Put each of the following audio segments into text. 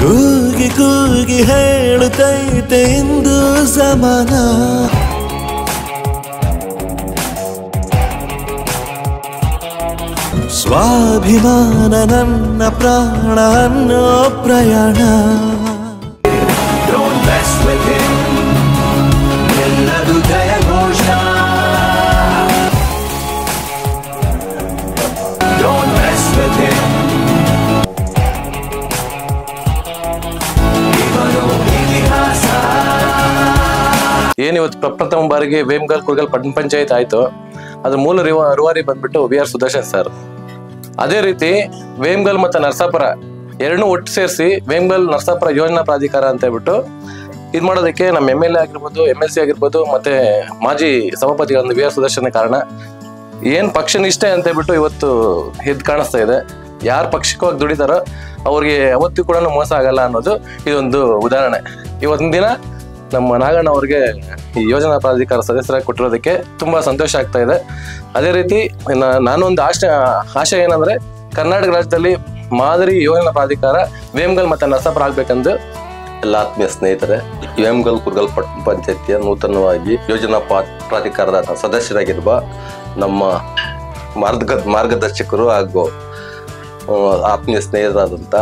ಕೂಗಿ ಕೂಗಿ ಹೇಳುತ್ತೈತೆ ಇಂದು ಸಮಾನ. ಸ್ವಾಭಿಮಾನ ನನ್ನ ಪ್ರಾಣ ಅನ್ನೋ ಪ್ರಯಾಣ. ಎಲ್ಲರೂ ಜಯ ಘೋಷ. ಏನಿವತ್ತು ಪ್ರಪ್ರಥಮ ಬಾರಿಗೆ ವೇಮಗಲ್ ಕುರ್ಗಲ್ ಪಟ್ಟಣ ಪಂಚಾಯತ್ ಆಯ್ತು, ಅದ್ರ ಮೂಲ ರೂವಾರಿ ಬಂದ್ಬಿಟ್ಟು VR ಸುದರ್ಶನ್ ಸರ್. ಅದೇ ರೀತಿ ವೇಮಗಲ್ ಮತ್ತು ನರಸಾಪುರ ಎರಡನ್ನೂ ಒಟ್ಟು ಸೇರಿಸಿ ವೇಮಗಲ್ ನರಸಾಪುರ ಯೋಜನಾ ಪ್ರಾಧಿಕಾರ ಅಂತ ಹೇಳ್ಬಿಟ್ಟು ಇದು ಮಾಡೋದಕ್ಕೆ ನಮ್ಮ MLA ಆಗಿರ್ಬೋದು, MLC ಆಗಿರ್ಬೋದು, ಮತ್ತೆ ಮಾಜಿ ಸಭಾಪತಿಗಳನ್ನ VR ಸುದರ್ಶನ ಕಾರಣ. ಏನು ಪಕ್ಷನಿಷ್ಠೆ ಅಂತ ಹೇಳ್ಬಿಟ್ಟು ಇವತ್ತು ಎದ್ದು ಕಾಣಿಸ್ತಾ ಇದೆ. ಯಾರು ಪಕ್ಷವಾಗಿ ದುಡಿತಾರೋ ಅವ್ರಿಗೆ ಯಾವತ್ತೂ ಕೂಡ ಮೋಸ ಆಗಲ್ಲ ಅನ್ನೋದು ಇದೊಂದು ಉದಾಹರಣೆ. ಇವತ್ತಿನ ದಿನ ನಮ್ಮ ನಾಗಣ್ಣ ಅವ್ರಿಗೆ ಈ ಯೋಜನಾ ಪ್ರಾಧಿಕಾರ ಸದಸ್ಯರಾಗಿ ಕೊಟ್ಟಿರೋದಕ್ಕೆ ತುಂಬಾ ಸಂತೋಷ ಆಗ್ತಾ ಇದೆ. ಅದೇ ರೀತಿ ನಾನೊಂದು ಆಶೆ ಏನಂದ್ರೆ ಕರ್ನಾಟಕ ರಾಜ್ಯದಲ್ಲಿ ಮಾದರಿ ಯೋಜನಾ ಪ್ರಾಧಿಕಾರ ವೇಮಗಲ್ ಮತ್ತೆ ನರಸಾಪುರ ಆಗ್ಬೇಕಂದು. ಎಲ್ಲ ಆತ್ಮೀಯ ಸ್ನೇಹಿತರೆ, ವೇಮಗಲ್ ಕುರ್ಗಲ್ ಪಟ್ಟಣ ಪಂಚಾಯತಿಯ ನೂತನವಾಗಿ ಯೋಜನಾ ಪ್ರಾಧಿಕಾರದ ಸದಸ್ಯರಾಗಿರುವ ನಮ್ಮ ಮಾರ್ಗದರ್ಶಕರು ಹಾಗೂ ಆತ್ಮೀಯ ಸ್ನೇಹಿತರಾದಂಥ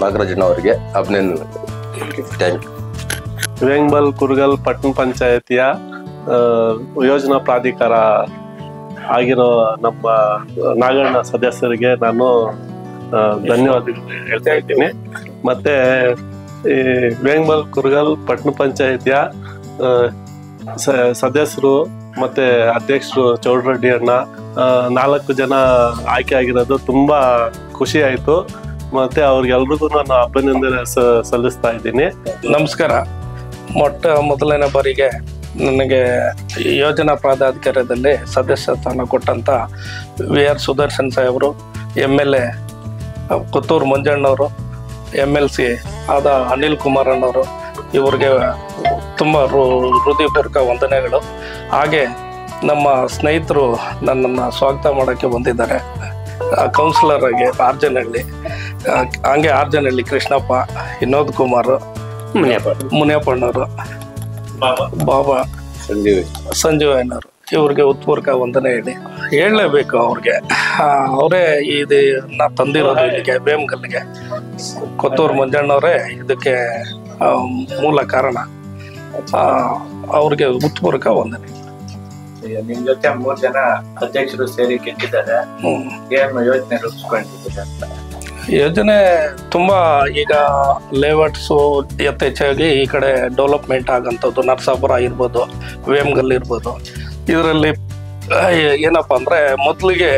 ನಾಗರಾಜಣ್ಣ ಅವರಿಗೆ ಅಭಿನಂದನೆ. Thank you. ವೇಮಗಲ್ ಕುರ್ಗಲ್ ಪಟ್ಟಣ ಪಂಚಾಯತಿಯ ಯೋಜನಾ ಪ್ರಾಧಿಕಾರ ಆಗಿರೋ ನಮ್ಮ ನಾಗಣ್ಣ ಸದಸ್ಯರಿಗೆ ನಾನು ಧನ್ಯವಾದಗಳು ಹೇಳ್ತಾ ಇದ್ದೀನಿ. ಮತ್ತೆ ಈ ವೇಮಗಲ್ ಕುರ್ಗಲ್ ಪಟ್ಟಣ ಪಂಚಾಯತಿಯ ಸದಸ್ಯರು ಮತ್ತೆ ಅಧ್ಯಕ್ಷರು ಚೌಡರೆಡ್ಡಿ ಅಣ್ಣ 4 ಜನ ಆಯ್ಕೆ ಆಗಿರೋದು ತುಂಬಾ ಖುಷಿ ಆಯ್ತು. ಮತ್ತೆ ಅವ್ರಿಗೆಲ್ರಿಗೂ ನಾನು ಅಭಿನಂದನೆ ಸಲ್ಲಿಸ್ತಾ ಇದ್ದೀನಿ. ನಮಸ್ಕಾರ. ಮೊದಲನೇ ಬಾರಿಗೆ ನನಗೆ ಯೋಜನಾ ಪ್ರಾಧಿಕಾರದಲ್ಲಿ ಸದಸ್ಯ ಸ್ಥಾನ ಕೊಟ್ಟಂತ VR ಸುದರ್ಶನ್ ಸಾಹೇಬರು, MLA ಕೊತ್ತೂರು ಮಂಜಣ್ಣವರು, MLC ಆದ ಅನಿಲ್ ಕುಮಾರ್ ಅಣ್ಣವರು, ಇವ್ರಿಗೆ ತುಂಬ ಹೃದಯಪೂರ್ವಕ ವಂದನೆಗಳು. ಹಾಗೆ ನಮ್ಮ ಸ್ನೇಹಿತರು ನನ್ನನ್ನು ಸ್ವಾಗತ ಮಾಡೋಕ್ಕೆ ಬಂದಿದ್ದಾರೆ. ಕೌನ್ಸಿಲರ್ ಆಗಿ ಆರ್ಜನಹಳ್ಳಿ, ಹಂಗೆ ಆರ್ಜನಹಳ್ಳಿ ಕೃಷ್ಣಪ್ಪ, ವಿನೋದ್ ಕುಮಾರ್, ಮುನಿಯಪ್ಪಣ್ಣವರು, ಬಾಬಾ ಸಂಜೀವಯ್ಯನವರು, ಇವ್ರಿಗೆ ಉತ್ಪೂರ್ವಕ ವಂದನೆ ಹೇಳಲೇಬೇಕು. ಅವ್ರಿಗೆ ಅವರೇ ಇದು ನಾ ತಂದಿರೋದು ಇಲ್ಲಿಗೆ ವೇಮಗಲ್ಗೆ. ಕೊತ್ತೂರು ಮಂಜಣ್ಣವರೇ ಇದಕ್ಕೆ ಮೂಲ ಕಾರಣ. ಅವ್ರಿಗೆ ಉತ್ಪೂರ್ವಕ ವಂದನೆ. ನಿಮ್ ಜೊತೆ 3 ಜನ ಅಧ್ಯಕ್ಷರು ಸೇರಿ ಗೆದ್ದಿದ್ದಾರೆ. ಏನು ಯೋಜನೆ ರೂಪಿಸ್ಕೊಂಡಿದ್ದೀರಿ ಅಂತ? ಯೋಜನೆ ತುಂಬಾ ಈಗ ಲೇಔಟ್ಸು ಯಥೇಚ್ಛಾಗಿ ಈ ಕಡೆ ಡೆವಲಪ್ಮೆಂಟ್ ಆಗಂಥದ್ದು. ನರಸಾಪುರ ಇರ್ಬೋದು, ವೇಮಗಲ್ ಇರ್ಬೋದು. ಇದರಲ್ಲಿ ಏನಪ್ಪಾ ಅಂದ್ರೆ ಮೊದಲಿಗೆ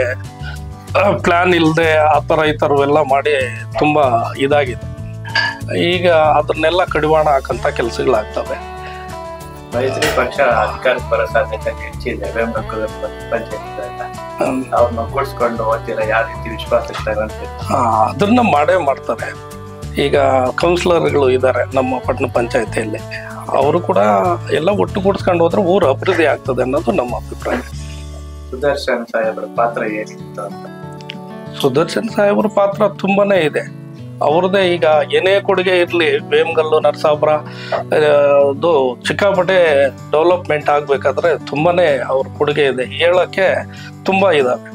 ಪ್ಲಾನ್ ಇಲ್ಲದೆ ಆ ಥರ ಈ ಥರವೆಲ್ಲ ಮಾಡಿ ತುಂಬ ಇದಾಗಿದೆ. ಈಗ ಅದನ್ನೆಲ್ಲ ಕಡಿವಾಣ ಹಾಕಂತ ಕೆಲಸಗಳಾಗ್ತವೆ. ಮೈತ್ರಿ ಪಕ್ಷ ಅಧಿಕಾರಕ್ಕೆ ಬರೋ ಸಾಧ್ಯತೆ ಹೆಚ್ಚಿದೆ. ವೇಮಗಲ್ ಪಂಚಾಯತ್ ಅವ್ರನ್ನ ಕೂಡಿಸ್ಕೊಂಡು ಓದ್ತೀರಾ? ಯಾವ ರೀತಿ ವಿಶ್ವಾಸ ಅದನ್ನ ಮಾಡೇ ಮಾಡ್ತಾರೆ. ಈಗ ಕೌನ್ಸಿಲರ್ಗಳು ಇದ್ದಾರೆ ನಮ್ಮ ಪಟ್ಟಣ ಪಂಚಾಯತಿಯಲ್ಲಿ, ಅವರು ಕೂಡ ಎಲ್ಲ ಒಟ್ಟುಗೂಡಿಸ್ಕೊಂಡು ಹೋದ್ರೆ ಊರು ಅಭಿವೃದ್ಧಿ ಆಗ್ತದೆ ಅನ್ನೋದು ನಮ್ಮ ಅಭಿಪ್ರಾಯ. ಸುದರ್ಶನ್ ಸಾಹೇಬ್ರ ಪಾತ್ರ ಏನಿತ್ತು ಅಂತ? ಸುದರ್ಶನ್ ಸಾಹೇಬ್ರ ಪಾತ್ರ ತುಂಬಾನೇ ಇದೆ. ಅವ್ರದ್ದೇ ಈಗ ಏನೇ ಕೊಡುಗೆ ಇರಲಿ, ವೇಮಗಲ್ಲು ನರಸಾಪುರ ಅದು ಸಿಕ್ಕಾಪಟ್ಟೆ ಡೆವಲಪ್ಮೆಂಟ್ ಆಗ್ಬೇಕಾದ್ರೆ ತುಂಬಾನೇ ಅವ್ರ ಕೊಡುಗೆ ಇದೆ, ಹೇಳಕ್ಕೆ ತುಂಬಾ ಇದಾವೆ.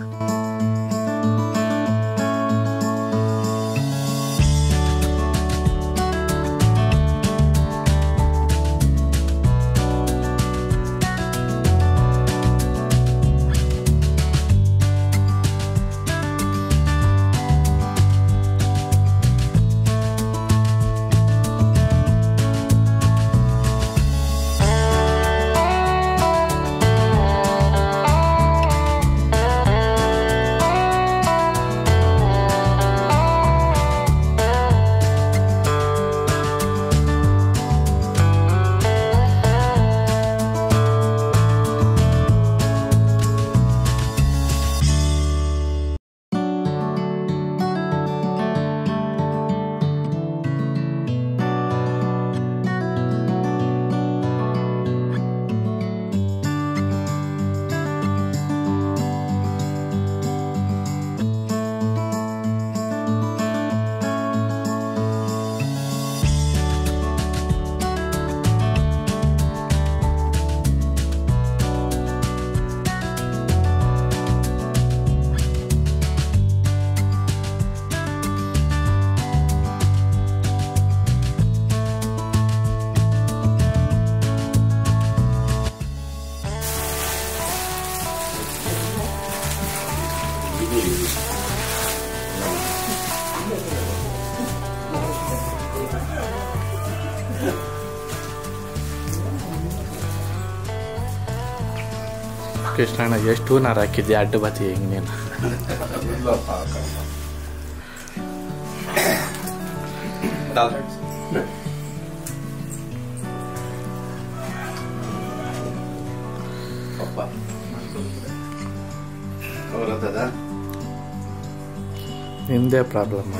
ಕೃಷ್ಣಣ್ಣ ಎಷ್ಟು ಹೂನಾರು ಹಾಕಿದ್ದೆ ಅಡ್ಡ ಬತ್ತಿ ಹಿಂಗೆ ನೀನು. ನಿಂದೇ ಪ್ರಾಬ್ಲಮ್